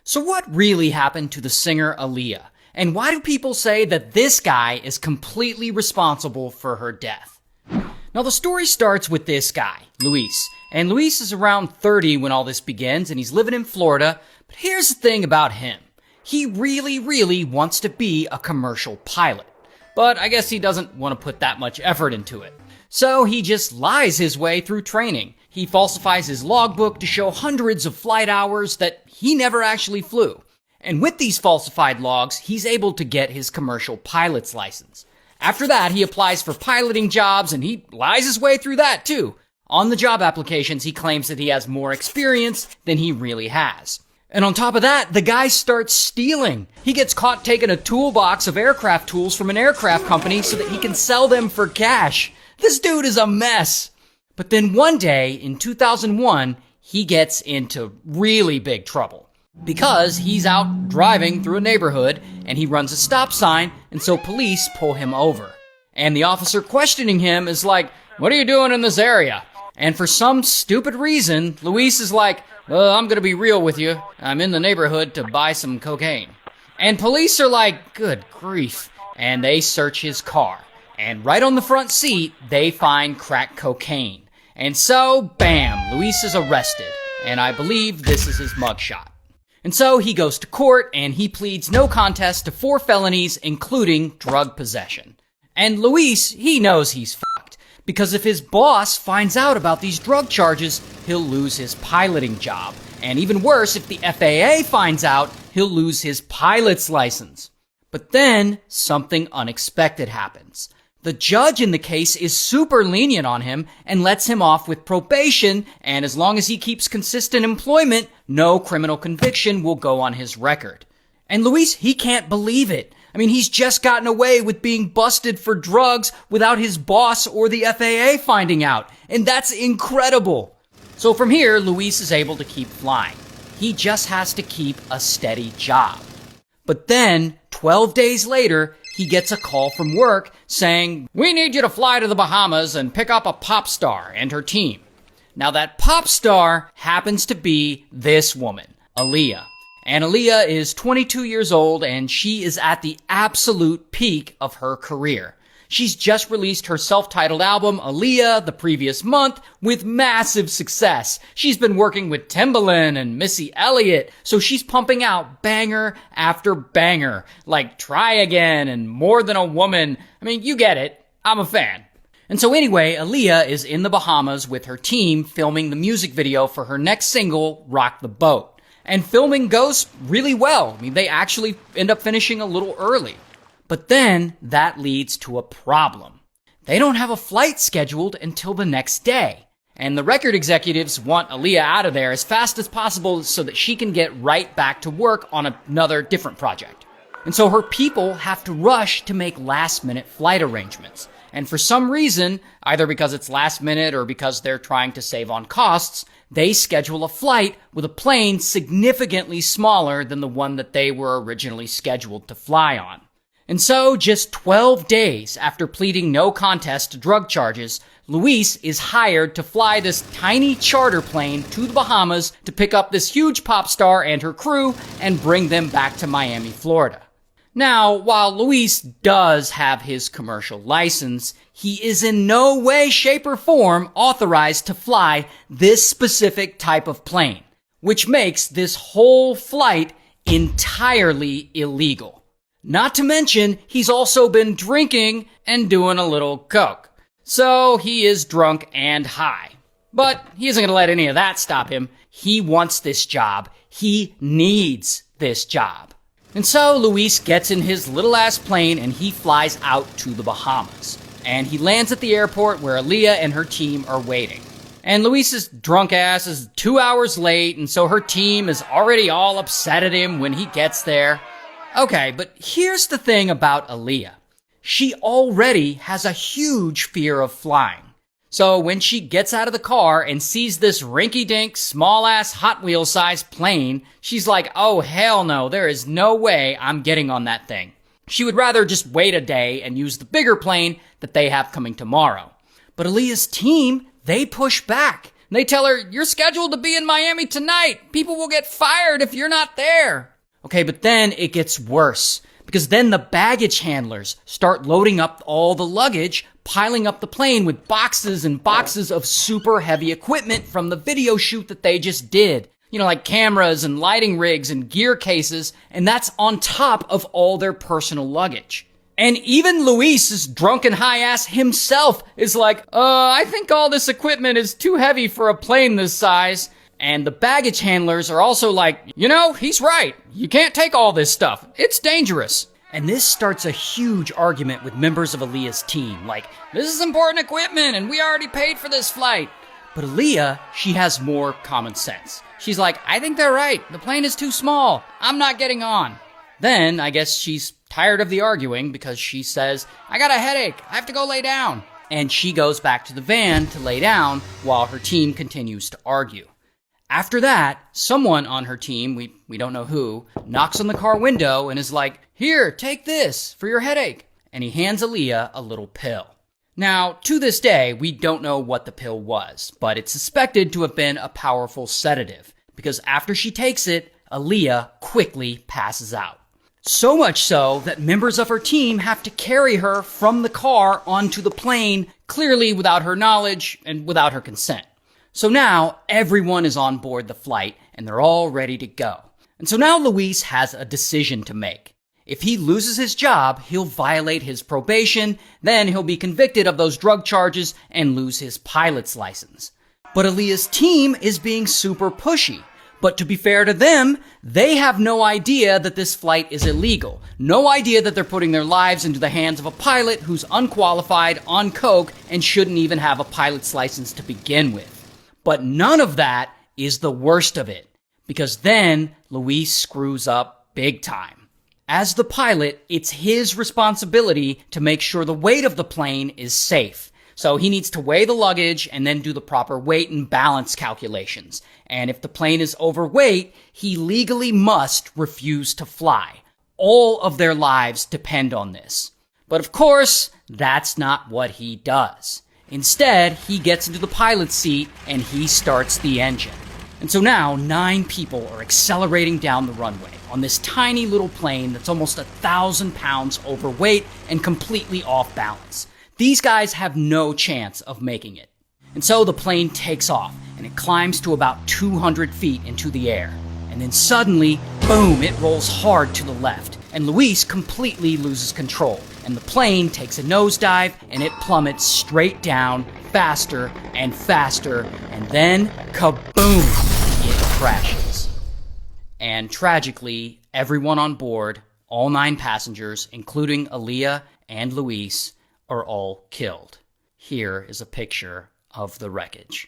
So what really happened to the singer Aaliyah? And why do people say that this guy is completely responsible for her death? Now the story starts with this guy, Luis. And Luis is around 30 when all this begins, and he's living in Florida. But here's the thing about him. He really wants to be a commercial pilot. But I guess he doesn't want to put that much effort into it. So he just lies his way through training. He falsifies his logbook to show hundreds of flight hours that he never actually flew. And with these falsified logs, he's able to get his commercial pilot's license. After that, he applies for piloting jobs, and he lies his way through that too. On the job applications, he claims that he has more experience than he really has. And on top of that, the guy starts stealing. He gets caught taking a toolbox of aircraft tools from an aircraft company so that he can sell them for cash. This dude is a mess. But then one day, in 2001, he gets into really big trouble. Because he's out driving through a neighborhood, and he runs a stop sign, and so police pull him over. And the officer questioning him is like, "What are you doing in this area?" And for some stupid reason, Luis is like, "Well, I'm gonna be real with you. I'm in the neighborhood to buy some cocaine." And police are like, "Good grief." And they search his car. And right on the front seat, they find crack cocaine. And so, bam, Luis is arrested. And I believe this is his mugshot. And so he goes to court and he pleads no contest to 4 felonies, including drug possession. And Luis, he knows he's fucked. Because if his boss finds out about these drug charges, he'll lose his piloting job. And even worse, if the FAA finds out, he'll lose his pilot's license. But then, something unexpected happens. The judge in the case is super lenient on him and lets him off with probation, and as long as he keeps consistent employment, no criminal conviction will go on his record. And Luis, he can't believe it. I mean, he's just gotten away with being busted for drugs without his boss or the FAA finding out, and that's incredible. So from here, Luis is able to keep flying. He just has to keep a steady job. But then, 12 days later, he gets a call from work saying, "We need you to fly to the Bahamas and pick up a pop star and her team." Now that pop star happens to be this woman, Aaliyah. And Aaliyah is 22 years old and she is at the absolute peak of her career. She's just released her self-titled album, Aaliyah, the previous month with massive success. She's been working with Timbaland and Missy Elliott, so she's pumping out banger after banger, like Try Again and More Than a Woman. I mean, you get it. I'm a fan. And so anyway, Aaliyah is in the Bahamas with her team filming the music video for her next single, Rock the Boat. And filming goes really well. I mean, they actually end up finishing a little early. But then that leads to a problem. They don't have a flight scheduled until the next day. And the record executives want Aaliyah out of there as fast as possible so that she can get right back to work on another different project. And so her people have to rush to make last-minute flight arrangements. And for some reason, either because it's last minute or because they're trying to save on costs, they schedule a flight with a plane significantly smaller than the one that they were originally scheduled to fly on. And so, just 12 days after pleading no contest to drug charges, Luis is hired to fly this tiny charter plane to the Bahamas to pick up this huge pop star and her crew and bring them back to Miami, Florida. Now, while Luis does have his commercial license, he is in no way, shape, or form authorized to fly this specific type of plane, which makes this whole flight entirely illegal. Not to mention, he's also been drinking and doing a little coke. So he is drunk and high. But he isn't going to let any of that stop him. He wants this job. He needs this job. And so Luis gets in his little ass plane and he flies out to the Bahamas. And he lands at the airport where Aaliyah and her team are waiting. And Luis's drunk ass is 2 hours late, and so her team is already all upset at him when he gets there. Okay, but here's the thing about Aaliyah. She already has a huge fear of flying. So when she gets out of the car and sees this rinky-dink, small-ass Hot Wheels-sized plane, she's like, oh hell no, there is no way I'm getting on that thing. She would rather just wait a day and use the bigger plane that they have coming tomorrow. But Aaliyah's team, they push back. They tell her, "You're scheduled to be in Miami tonight. People will get fired if you're not there." Okay, but then it gets worse, because then the baggage handlers start loading up all the luggage, piling up the plane with boxes and boxes of super heavy equipment from the video shoot that they just did. Like cameras and lighting rigs and gear cases, and that's on top of all their personal luggage. And even Luis's drunken high ass himself is like, I think all this equipment is too heavy for a plane this size. And the baggage handlers are also like, he's right. You can't take all this stuff. It's dangerous. And this starts a huge argument with members of Aaliyah's team. Like, this is important equipment and we already paid for this flight. But Aaliyah, she has more common sense. She's like, I think they're right. The plane is too small. I'm not getting on. Then, I guess she's tired of the arguing because she says, I got a headache. I have to go lay down. And she goes back to the van to lay down while her team continues to argue. After that, someone on her team, we don't know who, knocks on the car window and is like, here, take this for your headache. And he hands Aaliyah a little pill. Now, to this day, we don't know what the pill was, but it's suspected to have been a powerful sedative, because after she takes it, Aaliyah quickly passes out. So much so that members of her team have to carry her from the car onto the plane, clearly without her knowledge and without her consent. So now everyone is on board the flight and they're all ready to go. And so now Luis has a decision to make. If he loses his job, he'll violate his probation, then he'll be convicted of those drug charges and lose his pilot's license. But Aaliyah's team is being super pushy. But to be fair to them, they have no idea that this flight is illegal. No idea that they're putting their lives into the hands of a pilot who's unqualified, on coke, and shouldn't even have a pilot's license to begin with. But none of that is the worst of it, because then Luis screws up big time. As the pilot, it's his responsibility to make sure the weight of the plane is safe. So he needs to weigh the luggage and then do the proper weight and balance calculations. And if the plane is overweight, he legally must refuse to fly. All of their lives depend on this. But of course, that's not what he does. Instead, he gets into the pilot's seat and he starts the engine. And so now 9 people are accelerating down the runway on this tiny little plane that's almost 1,000 pounds overweight and completely off balance. These guys have no chance of making it. And so the plane takes off and it climbs to about 200 feet into the air. And then suddenly, boom, it rolls hard to the left. And Luis completely loses control. And the plane takes a nosedive and it plummets straight down, faster and faster. And then, kaboom, it crashes. And tragically, everyone on board, all 9 passengers, including Aaliyah and Luis, are all killed. Here is a picture of the wreckage.